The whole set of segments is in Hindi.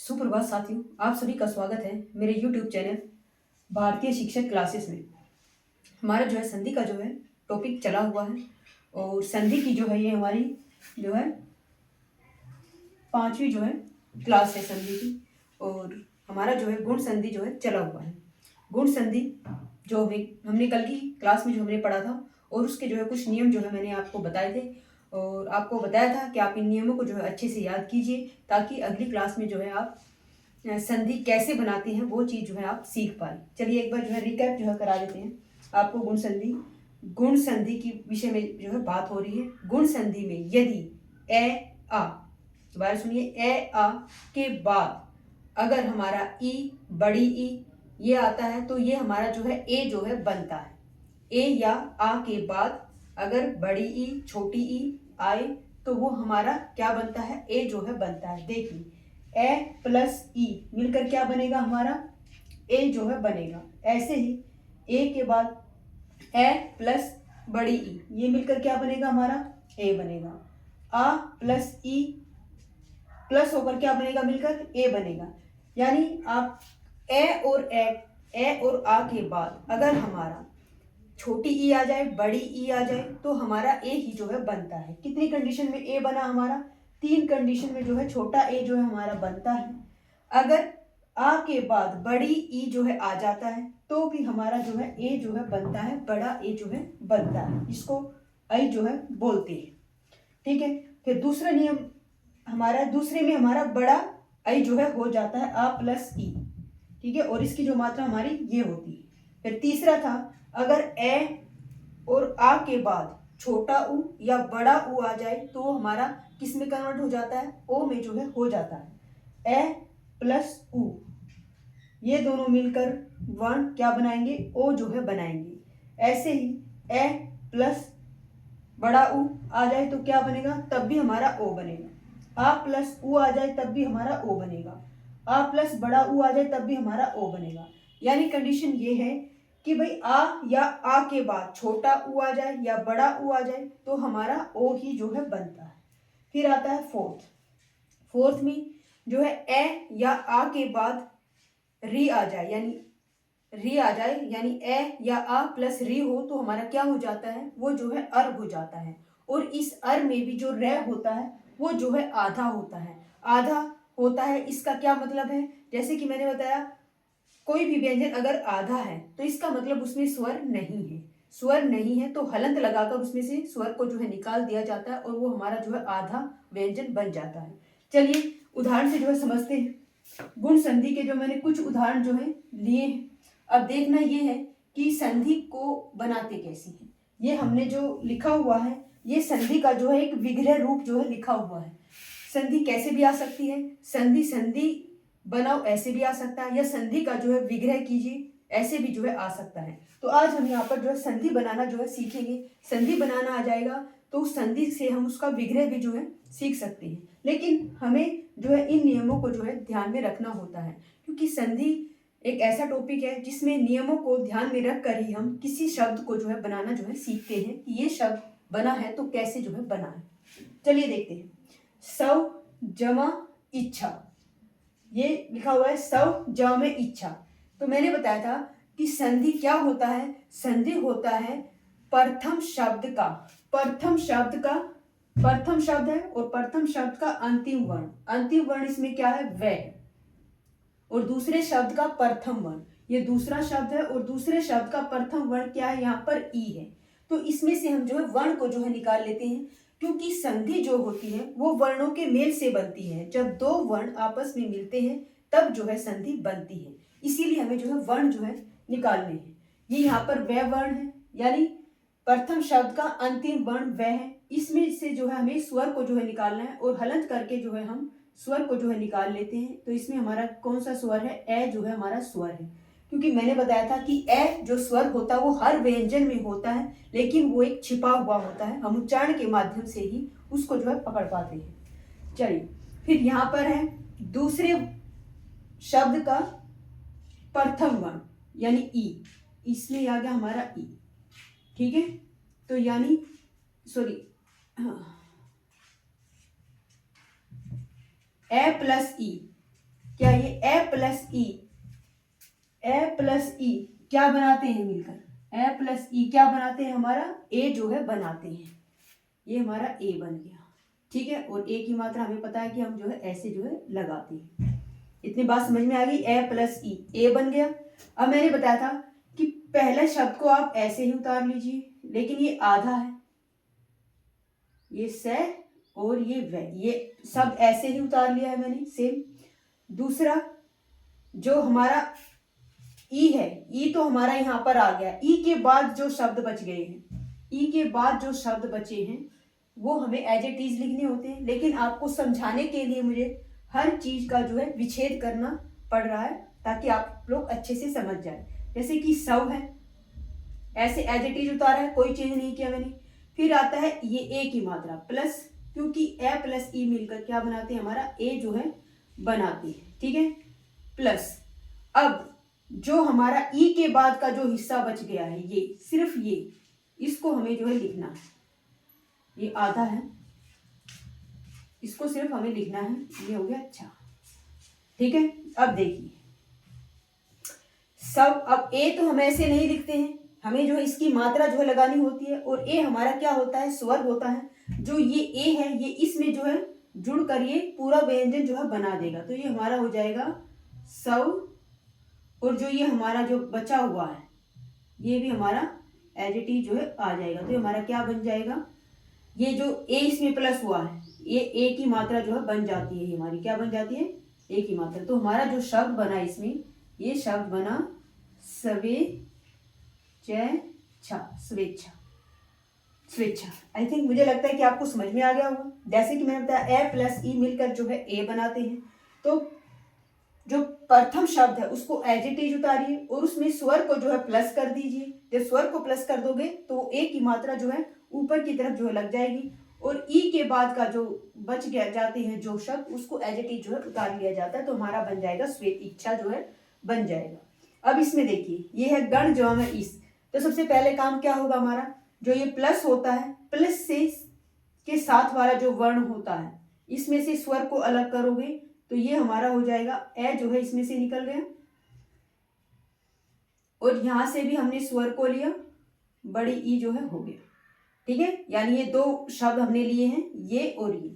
सुप्रभात साथियों, आप सभी का स्वागत है मेरे YouTube चैनल भारतीय शिक्षक क्लासेस में। हमारा जो है संधि का जो है टॉपिक चला हुआ है और संधि की जो है ये हमारी जो है 5वीं जो है क्लास है संधि की। और हमारा जो है गुण संधि जो है चला हुआ है। गुण संधि जो हमने कल की क्लास में जो हमने पढ़ा था और उसके जो है कुछ नियम जो है मैंने आपको बताए थे और आपको बताया था कि आप इन नियमों को जो है अच्छे से याद कीजिए ताकि अगली क्लास में जो है आप संधि कैसे बनाते हैं वो चीज़ जो है आप सीख पाए। चलिए एक बार जो है रिकैप जो है करा देते हैं आपको। गुण संधि की विषय में जो है बात हो रही है। गुण संधि में यदि ए आ, दोबारा सुनिए, ए आ के बाद अगर हमारा ई, बड़ी ई ये आता है तो ये हमारा जो है ए जो है बनता है। ए या आ के बाद अगर बड़ी ई छोटी ई आए तो वो हमारा क्या बनता है, ए जो है बनता है। देखिए ए प्लस ई मिलकर क्या बनेगा, हमारा ए जो है बनेगा। ऐसे ही ए के बाद ए प्लस बड़ी ई ये मिलकर क्या बनेगा, हमारा ए बनेगा। आ प्लस ई प्लस होकर क्या बनेगा, मिलकर ए बनेगा। यानी आप ए और आ के बाद अगर हमारा छोटी ई आ जाए, बड़ी ई आ जाए तो हमारा ए ही जो है बनता है। कितनी कंडीशन में ए बना हमारा, 3 कंडीशन में जो है छोटा ए जो है हमारा बनता है। अगर आ के बाद बड़ी ई जो है आ जाता है तो भी हमारा जो है ए जो है बनता है, बड़ा ए जो है बनता है। इसको आई जो है बोलते हैं। ठीक है, फिर दूसरा नियम हमारा, दूसरे में हमारा बड़ा आई जो है हो जाता है आ प्लस ई। ठीक है, और इसकी जो मात्रा हमारी ये होती है। फिर तीसरा था अगर ए और आ के बाद छोटा ऊ या बड़ा ऊ आ जाए तो हमारा किस में कन्वर्ट हो जाता है, ओ में जो है हो जाता है। ए प्लस ऊ ये दोनों मिलकर वर्ण क्या बनाएंगे, ओ जो है बनाएंगे। ऐसे ही ए प्लस बड़ा ऊ आ जाए तो क्या बनेगा, तब भी हमारा ओ बनेगा। आ प्लस ऊ आ जाए तब भी हमारा ओ बनेगा। आ प्लस बड़ा ऊ आ जाए तब भी हमारा ओ बनेगा। यानी कंडीशन ये है कि भाई आ या आ के बाद छोटा ऊ आ जाए या बड़ा ऊ आ जाए तो हमारा ओ ही जो है बनता है। फिर आता है फोर्थ में जो है ए या आ के बाद री आ जाए, यानी ए या आ प्लस री हो तो हमारा क्या हो जाता है, वो जो है अर हो जाता है। और इस अर में भी जो रे होता है वो जो है आधा होता है। आधा होता है इसका क्या मतलब है, जैसे कि मैंने बताया कोई भी व्यंजन अगर आधा है तो इसका मतलब उसमें स्वर नहीं है। स्वर नहीं है तो हलंत लगाकर उसमें से स्वर को जो है निकाल दिया जाता है और वो हमारा जो है आधा व्यंजन बन जाता है। चलिए उदाहरण से जो है समझते हैं। गुण संधि के जो मैंने कुछ उदाहरण जो है लिए हैं। अब देखना ये है कि संधि को बनाते कैसे हैं। ये हमने जो लिखा हुआ है ये संधि का जो है एक विग्रह रूप जो है लिखा हुआ है। संधि कैसे भी आ सकती है, संधि बनाओ ऐसे भी आ सकता है, या संधि का जो है विग्रह कीजिए ऐसे भी जो है आ सकता है। तो आज हम यहाँ पर जो है संधि बनाना जो है सीखेंगे। संधि बनाना आ जाएगा तो उस संधि से हम उसका विग्रह भी जो है सीख सकते हैं। लेकिन हमें जो है इन नियमों को जो है ध्यान में रखना होता है, क्योंकि संधि एक ऐसा टॉपिक है जिसमें नियमों को ध्यान में रख कर ही हम किसी शब्द को जो है बनाना जो है सीखते हैं कि ये शब्द बना है तो कैसे जो है बना है। चलिए देखते हैं। सव जमा इच्छा, ये लिखा हुआ है सव ज में इच्छा। तो मैंने बताया था कि संधि क्या होता है, संधि होता है प्रथम शब्द है और प्रथम शब्द का अंतिम वर्ण इसमें क्या है, वे, और दूसरे शब्द का प्रथम वर्ण, ये दूसरा शब्द है और दूसरे शब्द का प्रथम वर्ण क्या है, यहाँ पर ई है। तो इसमें से हम जो है वर्ण को जो है निकाल लेते हैं, क्योंकि संधि जो होती है वो वर्णों के मेल से बनती है। जब दो वर्ण आपस में मिलते हैं तब जो है संधि बनती है। इसीलिए हमें जो है वर्ण जो है निकालने हैं। ये यहाँ पर वह वर्ण है, यानी प्रथम शब्द का अंतिम वर्ण वह है। इसमें से जो है हमें स्वर को जो है निकालना है और हलंत करके जो है हम स्वर को जो है निकाल लेते हैं। तो इसमें हमारा कौन सा स्वर है, ए जो है हमारा स्वर है। क्योंकि मैंने बताया था कि ए जो स्वर होता है वो हर व्यंजन में होता है, लेकिन वो एक छिपा हुआ होता है, हम उच्चारण के माध्यम से ही उसको जो है पकड़ पाते हैं। चलिए फिर यहाँ पर है दूसरे शब्द का प्रथम वर्ण यानी ई, इसमें आ गया हमारा ई। ठीक है, तो यानी ए प्लस ई क्या ये ए प्लस ई क्या बनाते हैं मिलकर, ए प्लस ई क्या बनाते हैं, हमारा ए जो है बनाते हैं, ये हमारा ए बन गया, ठीक है। और ए की मात्रा हमें पता है कि हम जो है ऐसे जो है लगाते हैं। इतनी बात समझ में आ गई, ए प्लस ई ए बन गया। अब मैंने बताया था कि पहले शब्द को आप ऐसे ही उतार लीजिए, लेकिन ये आधा है, ये से और ये वे, ये सब ऐसे ही उतार लिया है मैंने सेम। दूसरा जो हमारा ई है, ई तो हमारा यहाँ पर आ गया, ई के बाद जो शब्द बच गए हैं, ई के बाद जो शब्द बचे हैं वो हमें एज इट इज लिखने होते हैं, लेकिन आपको समझाने के लिए मुझे हर चीज का जो है विच्छेद करना पड़ रहा है ताकि आप लोग अच्छे से समझ जाए। जैसे कि सव है, ऐसे एज इट इज उतारा है, कोई चेंज नहीं किया मैंने। फिर आता है ये ए की मात्रा प्लस, क्योंकि ए प्लस ई मिलकर क्या बनाते हैं, हमारा ए जो है बनाती है, ठीक है, प्लस। अब जो हमारा ई के बाद का जो हिस्सा बच गया है, ये सिर्फ ये, इसको हमें जो है लिखना है, ये आधा है, इसको सिर्फ हमें लिखना है, ये हो गया, अच्छा ठीक है। अब देखिए सब, अब ए तो हम ऐसे नहीं लिखते हैं, हमें जो है इसकी मात्रा जो है लगानी होती है, और ए हमारा क्या होता है, स्वर होता है। जो ये ए है ये इसमें जो है जुड़ कर ये पूरा व्यंजन जो है बना देगा, तो ये हमारा हो जाएगा सव। और जो ये हमारा जो बचा हुआ है ये भी हमारा एज इट इज जो है आ जाएगा, तो ये हमारा क्या बन जाएगा, ये जो ए इसमें प्लस हुआ है ये ए की मात्रा जो है बन जाती है, ये हमारी क्या बन जाती है, ए की मात्रा। तो हमारा जो शब्द बना इसमें, ये शब्द बना स्वेच्छा। स्वेच्छा। आई थिंक मुझे लगता है कि आपको समझ में आ गया होगा। जैसे कि मैंने बताया ए प्लस ई मिलकर जो है ए बनाते हैं, तो जो प्रथम शब्द है उसको एज इट इज उतारिए और उसमें स्वर को जो है प्लस कर दीजिए। जब स्वर को प्लस कर दोगे तो ए की मात्रा जो है ऊपर की तरफ जो है लग जाएगी, और ई के बाद का जो बच गया जाते हैं जो शब्द उसको एज इट इज जो है उतार लिया जाता है, तो हमारा बन जाएगा श्वेत इच्छा जो है बन जाएगा। अब इसमें देखिए ये है गण जो है इस, तो सबसे पहले काम क्या होगा हमारा, जो ये प्लस होता है, प्लस से के साथ वाला जो वर्ण होता है इसमें से स्वर को अलग करोगे तो ये हमारा हो जाएगा ए जो है इसमें से निकल गया, और यहां से भी हमने स्वर को लिया, बड़ी ई जो है हो गया, ठीक है। यानी ये दो शब्द हमने लिए हैं, ये और ये,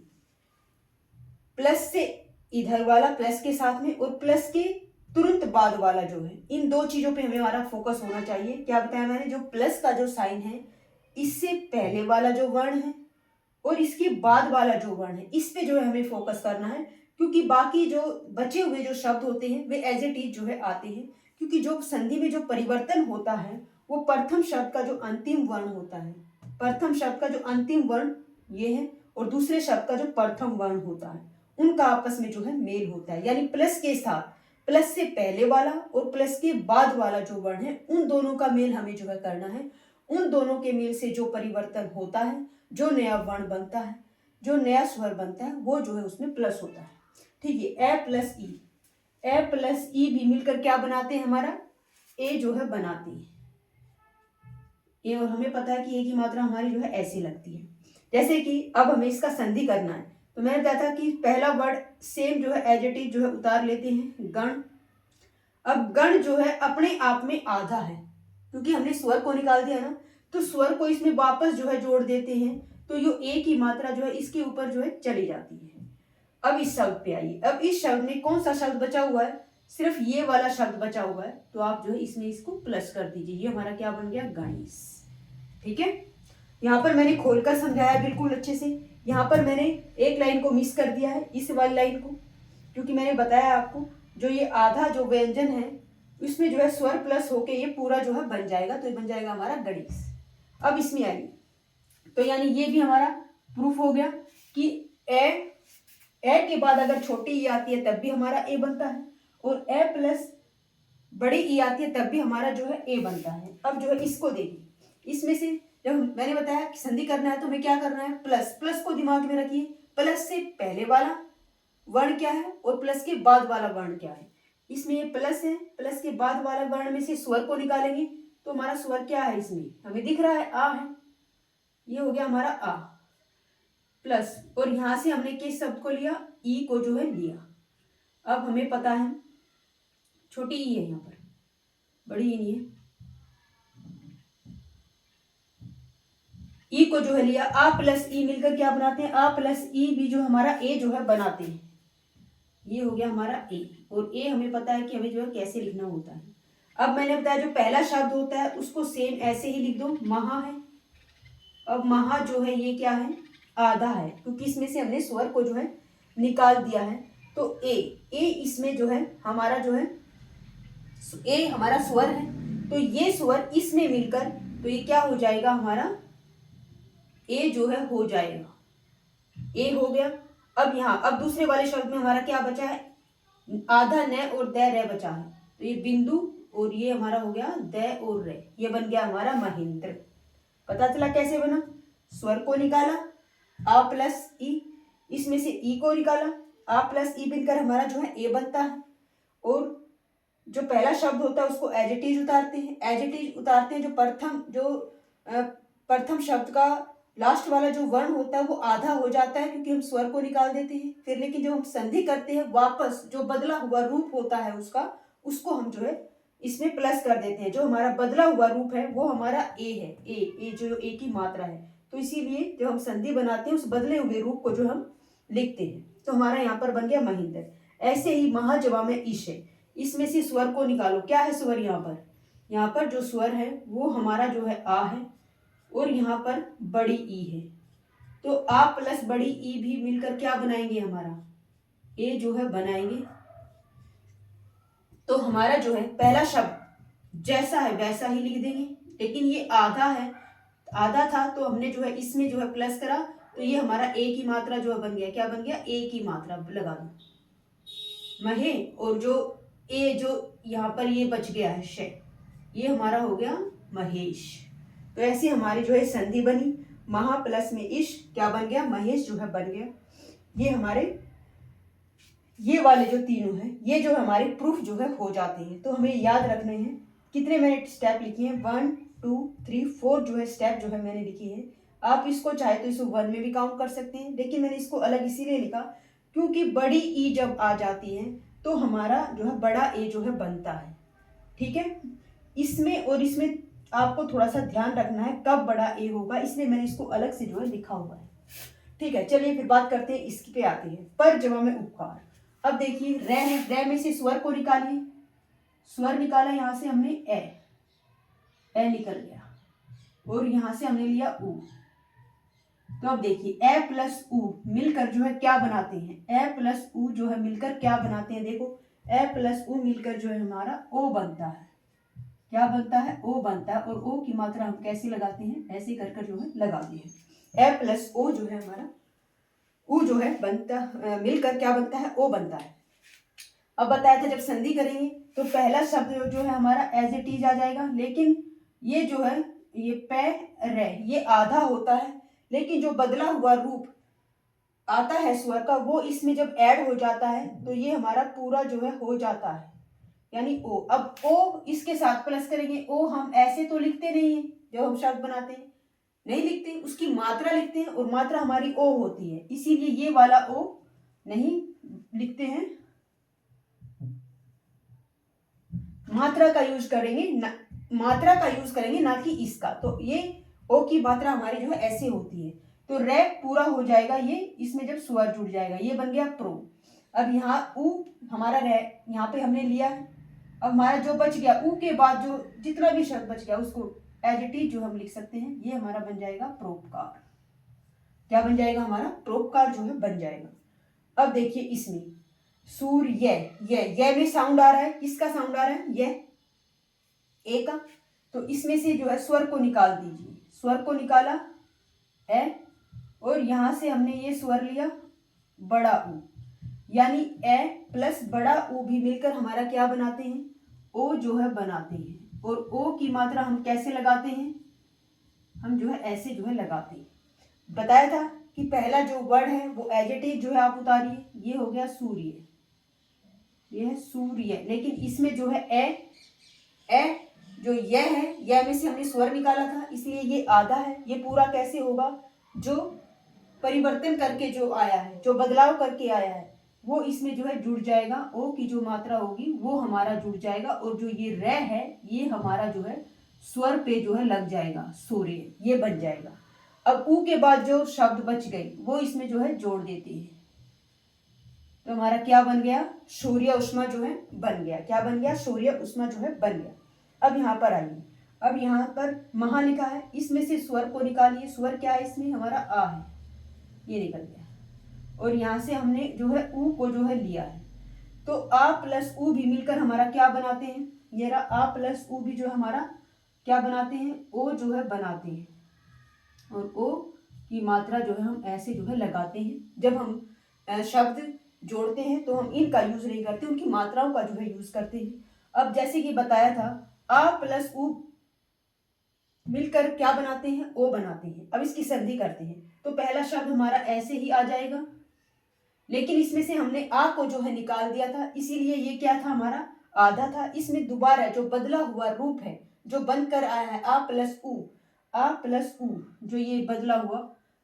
प्लस से इधर वाला प्लस के साथ में और प्लस के तुरंत बाद वाला जो है, इन दो चीजों पे हमें हमारा फोकस होना चाहिए। क्या बताया मैंने, जो प्लस का जो साइन है इससे पहले वाला जो वर्ण है और इसके बाद वाला जो वर्ण है, इस पे जो है हमें फोकस करना है, क्योंकि बाकी जो बचे हुए जो शब्द होते हैं वे एज इट इज जो है आते हैं, क्योंकि जो संधि में जो परिवर्तन होता है वो प्रथम शब्द का जो अंतिम वर्ण होता है, प्रथम शब्द का जो अंतिम वर्ण ये है और दूसरे शब्द का जो प्रथम वर्ण होता है उनका आपस में जो है मेल होता है। यानी प्लस के साथ, प्लस से पहले वाला और प्लस के बाद वाला जो वर्ण है उन दोनों का मेल हमें जो है करना है। उन दोनों के मेल से जो परिवर्तन होता है, जो नया वर्ण बनता है, जो नया स्वर बनता है, वो जो है उसमें प्लस होता है, ठीक है। ए प्लस ई, ए प्लस ई भी मिलकर क्या बनाते हैं, हमारा ए जो है बनाते हैं ए, और हमें पता है कि ए की मात्रा हमारी जो है ऐसी लगती है। जैसे कि अब हमें इसका संधि करना है, तो मैंने बताया था कि पहला वर्ड सेम जो है एज इट इज जो है उतार लेते हैं, गण। अब गण जो है अपने आप में आधा है, क्योंकि हमने स्वर को निकाल दिया ना, तो स्वर को इसमें वापस जो है जोड़ देते हैं, तो ये ए की मात्रा जो है इसके ऊपर जो है चली जाती है। अब इस शब्द पे आइए, अब इस शब्द में कौन सा शब्द बचा हुआ है, सिर्फ ये वाला शब्द बचा हुआ है, तो आप जो है इसमें इसको प्लस कर दीजिए, ये हमारा क्या बन गया, गणेश, ठीक है। यहाँ पर मैंने खोलकर समझाया बिल्कुल अच्छे से, यहाँ पर मैंने एक लाइन को मिस कर दिया है, इस वाली लाइन को, क्योंकि मैंने बताया आपको जो ये आधा जो व्यंजन है इसमें जो है स्वर प्लस होके ये पूरा जो है बन जाएगा, तो ये बन जाएगा हमारा गणेश। अब इसमें आइए, तो यानी ये भी हमारा प्रूफ हो गया कि ए के बाद अगर छोटी ई आती है तब भी हमारा ए बनता है, और ए प्लस बड़ी ई आती है तब भी हमारा जो है ए बनता है। अब जो है इसको देखिए, इसमें से जब मैंने बताया कि संधि करना है तो हमें क्या करना है, प्लस, प्लस को दिमाग में रखिए, प्लस से पहले वाला वर्ण क्या है और प्लस के बाद वाला वर्ण क्या है। इसमें ये प्लस है, प्लस के बाद वाला वर्ण में से स्वर को निकालेंगे तो हमारा स्वर क्या है, इसमें हमें दिख रहा है आ है, ये हो गया हमारा आ प्लस, और यहां से हमने किस शब्द को लिया, ई को जो है लिया, अब हमें पता है छोटी ई है यहाँ पर, बड़ी ई नहीं है। ई को जो है लिया, आ प्लस ई मिलकर क्या बनाते हैं, आ प्लस ई भी जो हमारा ए जो है बनाते हैं। ये हो गया हमारा ए, और ए हमें पता है कि हमें जो है कैसे लिखना होता है। अब मैंने बताया जो पहला शब्द होता है उसको सेम ऐसे ही लिख दो, महा है। अब महा जो है ये क्या है, आधा है, क्योंकि इसमें से हमने स्वर को जो है निकाल दिया है। तो ए इसमें जो है हमारा जो है ए हमारा स्वर है, तो ये स्वर इसमें मिलकर तो ये क्या हो जाएगा हमारा ए जो है हो जाएगा, ए हो गया। अब यहाँ अब दूसरे वाले शब्द में हमारा क्या बचा है, आधा न और द रे बचा है, तो ये बिंदु और ये हमारा हो गया द और रे, ये बन गया हमारा महेंद्र। पता चला कैसे बना, स्वर को निकाला आ प्लस ई, इसमें से ई को निकाला, आ प्लस ई बनकर हमारा जो है ए बनता है। और जो पहला शब्द होता है उसको एजेटिव उतारते हैं, एजेटिव उतारते हैं जो प्रथम शब्द का लास्ट वाला जो वर्ण होता है वो आधा हो जाता है, क्योंकि हम स्वर को निकाल देते हैं। फिर लेकिन जब हम संधि करते हैं वापस जो बदला हुआ रूप होता है उसको हम जो है इसमें प्लस कर देते हैं। जो हमारा बदला हुआ रूप है वो हमारा ए है, ए जो ए की मात्रा है, तो इसीलिए जब हम संधि बनाते हैं उस बदले हुए रूप को जो हम लिखते हैं, तो हमारा यहाँ पर बन गया महेंद्र। ऐसे ही महाजवा में ईश है, इसमें से स्वर को निकालो, क्या है स्वर यहाँ पर जो स्वर है वो हमारा जो है आ है, और यहाँ पर बड़ी ई है, तो आ प्लस बड़ी ई भी मिलकर क्या बनाएंगे हमारा ए जो है बनाएंगे। तो हमारा जो है पहला शब्द जैसा है वैसा ही लिख देंगे, लेकिन ये आधा है, आधा था तो हमने जो है इसमें जो है प्लस करा, तो ये हमारा ए की मात्रा जो है बन गया, क्या बन गया ए की मात्रा लगा दो महे, और जो ए जो यहाँ पर ये बच गया है श, ये हमारा हो गया महेश। तो ऐसी हमारी जो है संधि बनी, महा प्लस में इश क्या बन गया, महेश जो है बन गया। ये हमारे ये वाले जो तीनों हैं ये जो हमारे प्रूफ जो है हो जाते हैं। तो हमें याद रखने हैं कितने मैंने स्टेप लिखे हैं, 1 2 3 4 जो है स्टेप जो है मैंने लिखी है। आप इसको चाहे तो इसको 1 में भी काउंट कर सकते हैं, लेकिन मैंने इसको अलग इसीलिए लिखा क्योंकि बड़ी ई जब आ जाती है तो हमारा जो है बड़ा ए जो है बनता है। ठीक है, इसमें और इसमें आपको थोड़ा सा ध्यान रखना है कब बड़ा ए होगा, इसलिए मैंने इसको अलग से जो है लिखा हुआ है। ठीक है, चलिए फिर बात करते हैं इसकी पे आते हैं पर जमा में उपकार। अब देखिए रे है, रे में से स्वर को निकालिए, स्वर निकाला यहाँ से हमने ए निकल गया, और यहाँ से हमने लिया उ। तो अब देखिए ए प्लस उ मिलकर जो है क्या बनाते हैं, ए प्लस उ जो है मिलकर क्या बनाते हैं, देखो ए प्लस उ मिलकर जो है हमारा ओ बनता है। क्या बनता है, ओ बनता है, और ओ की मात्रा हम कैसे लगाते हैं, ऐसे कर जो है लगाते हैं। ए प्लस ओ जो है हमारा उ जो है बनता मिलकर क्या बनता है, ओ बनता है। अब बताया था जब संधि करेंगे तो पहला शब्द जो है हमारा एज इट इज आ जाएगा, लेकिन ये जो है ये पे रे ये आधा होता है, लेकिन जो बदला हुआ रूप आता है स्वर का वो इसमें जब ऐड हो जाता है तो ये हमारा पूरा जो है हो जाता है, यानी ओ। अब ओ इसके साथ प्लस करेंगे, ओ हम ऐसे तो लिखते नहीं है, जब हम शब्द बनाते हैं नहीं लिखते, उसकी मात्रा लिखते हैं, और मात्रा हमारी ओ होती है, इसीलिए ये वाला ओ नहीं लिखते हैं, मात्रा का यूज करेंगे मात्रा का यूज करेंगे ना कि इसका। तो ये ओ की मात्रा हमारी जो है ऐसे होती है, तो रे पूरा हो जाएगा ये, इसमें जब स्वर जुड़ जाएगा ये बन गया प्रो। अब यहाँ उ हमारा रे यहाँ पे हमने लिया है, अब हमारा जो बच गया उ के बाद जो जितना भी शब्द बच गया उसको एज इट इज जो हम लिख सकते हैं, ये हमारा बन जाएगा प्रोपकार। क्या बन जाएगा हमारा, प्रोपकार जो है बन जाएगा। अब देखिए इसमें सूर्य ये में साउंड आ रहा है, किसका साउंड आ रहा है, ये ए का, तो इसमें से जो है स्वर को निकाल दीजिए, स्वर को निकाला ए, और यहां से हमने ये स्वर लिया बड़ा ऊ, यानी ए प्लस बड़ा ऊ भी मिलकर हमारा क्या बनाते हैं, ओ जो है बनाते हैं। और ओ की मात्रा हम कैसे लगाते हैं, हम जो है ऐसे जो है लगाते हैं। बताया था कि पहला जो वर्ड है वो एजेटिव जो है आप उतारिए, ये हो गया सूर्य, ये है सूर्य, लेकिन इसमें जो है ए जो यह है, यह में से हमने स्वर निकाला था इसलिए ये आधा है। ये पूरा कैसे होगा, जो परिवर्तन करके जो आया है, जो बदलाव करके आया है, वो इसमें जो है जुड़ जाएगा, ओ की जो मात्रा होगी वो हमारा जुड़ जाएगा, और जो ये रे है ये हमारा जो है स्वर पे जो है लग जाएगा, सूर्य, ये बन जाएगा। अब ऊ के बाद जो शब्द बच गए वो इसमें जो है जोड़ देती है, तो हमारा क्या बन गया, सूर्य उष्मा जो है बन गया। क्या बन गया, सूर्य उष्मा जो है बन गया। अब यहाँ पर आइए, अब यहाँ पर महा लिखा है, इसमें से स्वर को निकालिए। स्वर क्या है, इसमें हमारा आ है, ये निकल गया, और यहाँ से हमने जो है ऊ को जो है लिया है, तो आ प्लस ऊ भी मिलकर हमारा क्या बनाते हैं, ये रहा आ प्लस ऊ भी जो हमारा क्या बनाते हैं, ओ जो है बनाते हैं, और ओ की मात्रा जो है हम ऐसे जो है लगाते हैं। जब हम शब्द जोड़ते हैं तो हम इनका यूज नहीं करते, उनकी मात्राओं का जो है यूज करते हैं। अब जैसे कि बताया था, आ प्लस ऊ मिलकर क्या बनाते हैं, ओ बनाते हैं। अब इसकी संधि करते हैं, तो पहला शब्द हमारा ऐसे ही आ जाएगा, लेकिन इसमें से हमने आ को जो है निकाल दिया था, इसीलिए ये क्या था, हमारा आधा था। इसमें दोबारा जो बदला हुआ रूप है जो बनकर आया है आ प्लस ऊ, आ प्लस ऊ, जो ये बदला हुआ,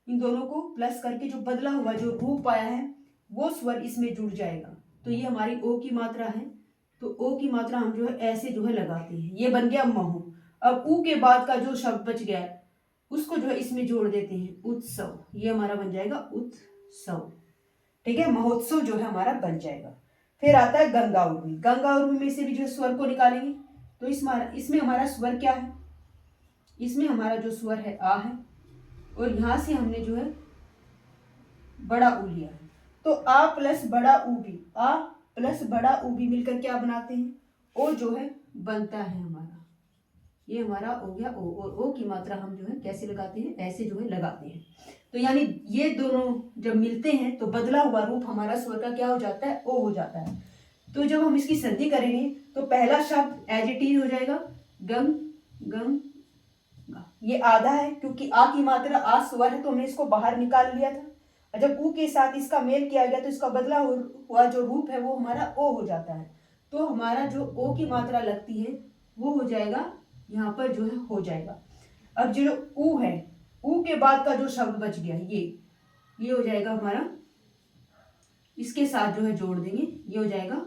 इन दोनों को प्लस करके जो बदला हुआ जो रूप आया है वो स्वर इसमें जुड़ जाएगा। तो ये हमारी ओ की मात्रा है, तो ओ की मात्रा हम जो है ऐसे जो है लगाते हैं, ये बन गया महू। अब ऊ के बाद का जो शब्द बच गया है उसको जो है इसमें जोड़ देते हैं, उत्सव, ये हमारा बन जाएगा उत्सव। ठीक है, महोत्सव जो है हमारा बन जाएगा। फिर आता है गंगा उर्मी। गंगा उर्मी में से भी जो है स्वर को निकालेंगे, तो इसमें हमारा स्वर क्या है, इसमें हमारा जो स्वर है आ है, और यहां से हमने जो है बड़ा ऊ लिया है, तो आ प्लस बड़ा ऊ भी, आ प्लस बड़ा ऊ भी मिलकर क्या बनाते हैं, ओ जो है बनता है हमारा, ये हमारा हो गया ओ, और ओ की मात्रा हम जो है कैसे लगाते हैं, ऐसे जो है लगाते हैं। तो यानी ये दोनों जब मिलते हैं तो बदला हुआ रूप हमारा स्वर का क्या हो जाता है, ओ हो जाता है। तो जब हम इसकी संधि करेंगे तो पहला शब्द एज इट इज हो जाएगा गंग गंग, ये आधा है क्योंकि आ की मात्रा आ स्वर है तो हमने इसको बाहर निकाल लिया था, और जब ऊ के साथ इसका मेल किया गया तो इसका बदला हुआ जो रूप है वो हमारा ओ हो जाता है। तो हमारा जो ओ की मात्रा लगती है वो हो जाएगा, यहाँ पर जो है हो जाएगा। अब जो ऊ है, ऊ के बाद का जो शब्द बच गया ये हो जाएगा हमारा, इसके साथ जो है जोड़ देंगे, ये हो जाएगा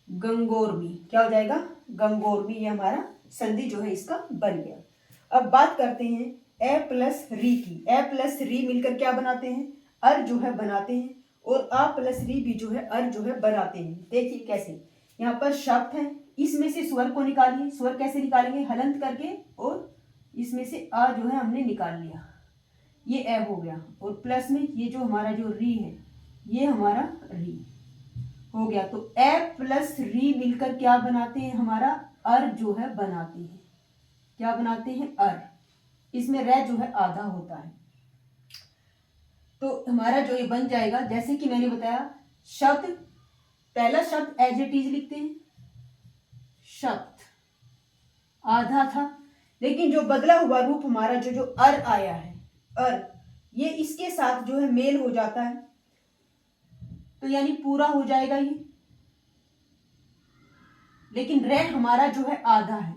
गंगोरमी। क्या हो जाएगा, गंगोरमी, ये हमारा संधि जो है इसका बन गया। अब बात करते हैं ए प्लस री की। ए प्लस री मिलकर क्या बनाते हैं, अर जो है बनाते हैं, और आ प्लस री भी जो है अर जो है बनाते हैं। देखिए कैसे, यहाँ पर शब्द है, इसमें से स्वर को निकालिए। स्वर कैसे निकालेंगे, हलंत करके, और इसमें से आ जो है हमने निकाल लिया, ये ए हो गया, और प्लस में ये जो हमारा जो री है ये हमारा री हो गया। तो ए प्लस री मिलकर क्या बनाते हैं, हमारा अर जो है बनाते हैं। क्या बनाते हैं, अर, इसमें रे जो है आधा होता है, तो हमारा जो ये बन जाएगा, जैसे कि मैंने बताया, शब्द, पहला शब्द एज इट इज लिखते हैं, शब्द आधा था, लेकिन जो बदला हुआ रूप हमारा जो अर आया है, अर, ये इसके साथ जो है मेल हो जाता है, तो यानी पूरा हो जाएगा ये, लेकिन रे हमारा जो है आधा है।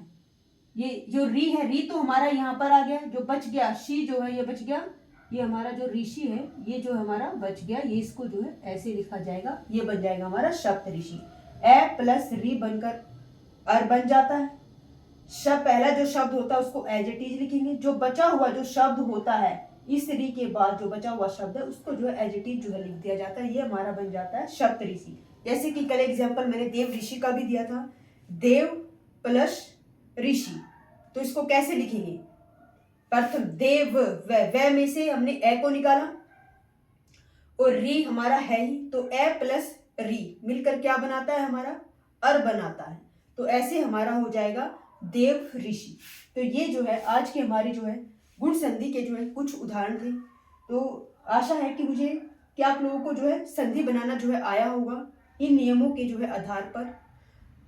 ये जो री है, री तो हमारा यहाँ पर आ गया, जो बच गया शी जो है ये बच गया, ये हमारा जो ऋषि है ये जो हमारा बच गया, ये इसको जो है ऐसे लिखा जाएगा, ये बन जाएगा हमारा सप्त ऋषि। ए प्लस री बनकर अर बन जाता है। शब्द, पहला जो शब्द होता है उसको एज इट इज लिखेंगे, जो बचा हुआ जो शब्द होता है इस री के बाद जो बचा हुआ शब्द है उसको जो है एज इट इज जो है लिख दिया जाता है, ये हमारा बन जाता है सप्त ऋषि। जैसे कि कल एग्जाम्पल मैंने देव ऋषि का भी दिया था, देव प्लस ऋषि, तो इसको कैसे लिखेंगे, प्रथम देव व में से हमने ए को निकाला, और री हमारा है ही, तो ए प्लस री मिलकर क्या बनाता है, हमारा अर बनाता है, तो ऐसे हमारा हो जाएगा देव ऋषि। तो ये जो है आज के हमारी जो है गुण संधि के जो है कुछ उदाहरण थे। तो आशा है कि आप लोगों को जो है संधि बनाना जो है आया होगा इन नियमों के जो है आधार पर।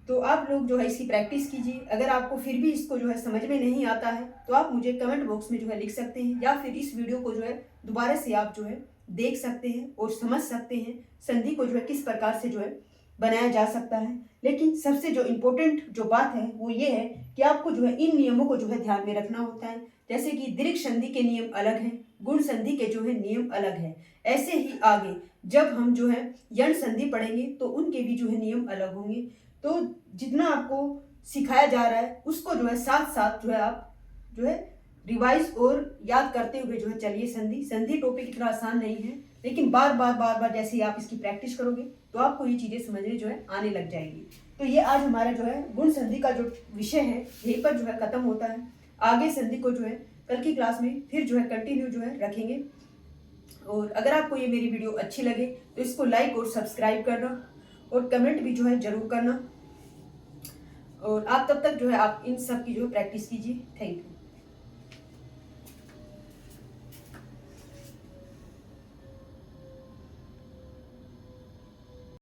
तो आप लोग जो है इसकी प्रैक्टिस कीजिए। अगर आपको फिर भी इसको जो है समझ में नहीं आता है तो आप मुझे कमेंट बॉक्स में जो है लिख सकते हैं, या फिर इस वीडियो को जो है दोबारा से आप जो है देख सकते हैं और समझ सकते हैं संधि को जो है किस प्रकार से जो है बनाया जा सकता है। लेकिन सबसे जो इम्पोर्टेंट जो बात है वो ये है कि आपको जो है इन नियमों को जो है ध्यान में रखना होता है। जैसे कि दीर्घ संधि के नियम अलग हैं, गुण संधि के जो है नियम अलग है, ऐसे ही आगे जब हम जो है यण संधि पढ़ेंगे तो उनके भी जो है नियम अलग होंगे। तो जितना आपको सिखाया जा रहा है उसको जो है साथ साथ जो है आप जो है रिवाइज और याद करते हुए जो है चलिए। संधि संधि टॉपिक इतना आसान नहीं है, लेकिन बार बार जैसे ही आप इसकी प्रैक्टिस करोगे तो आपको ये चीज़ें समझने जो है आने लग जाएगी। तो ये आज हमारा जो है गुण संधि का जो विषय है यहीं पर जो है खत्म होता है। आगे संधि को जो है कल की क्लास में फिर जो है कंटिन्यू जो है रखेंगे। और अगर आपको ये मेरी वीडियो अच्छी लगे तो इसको लाइक और सब्सक्राइब करना और कमेंट भी जो है जरूर करना। और आप तब तक जो है आप इन सब की जो है प्रैक्टिस कीजिए। Thank you.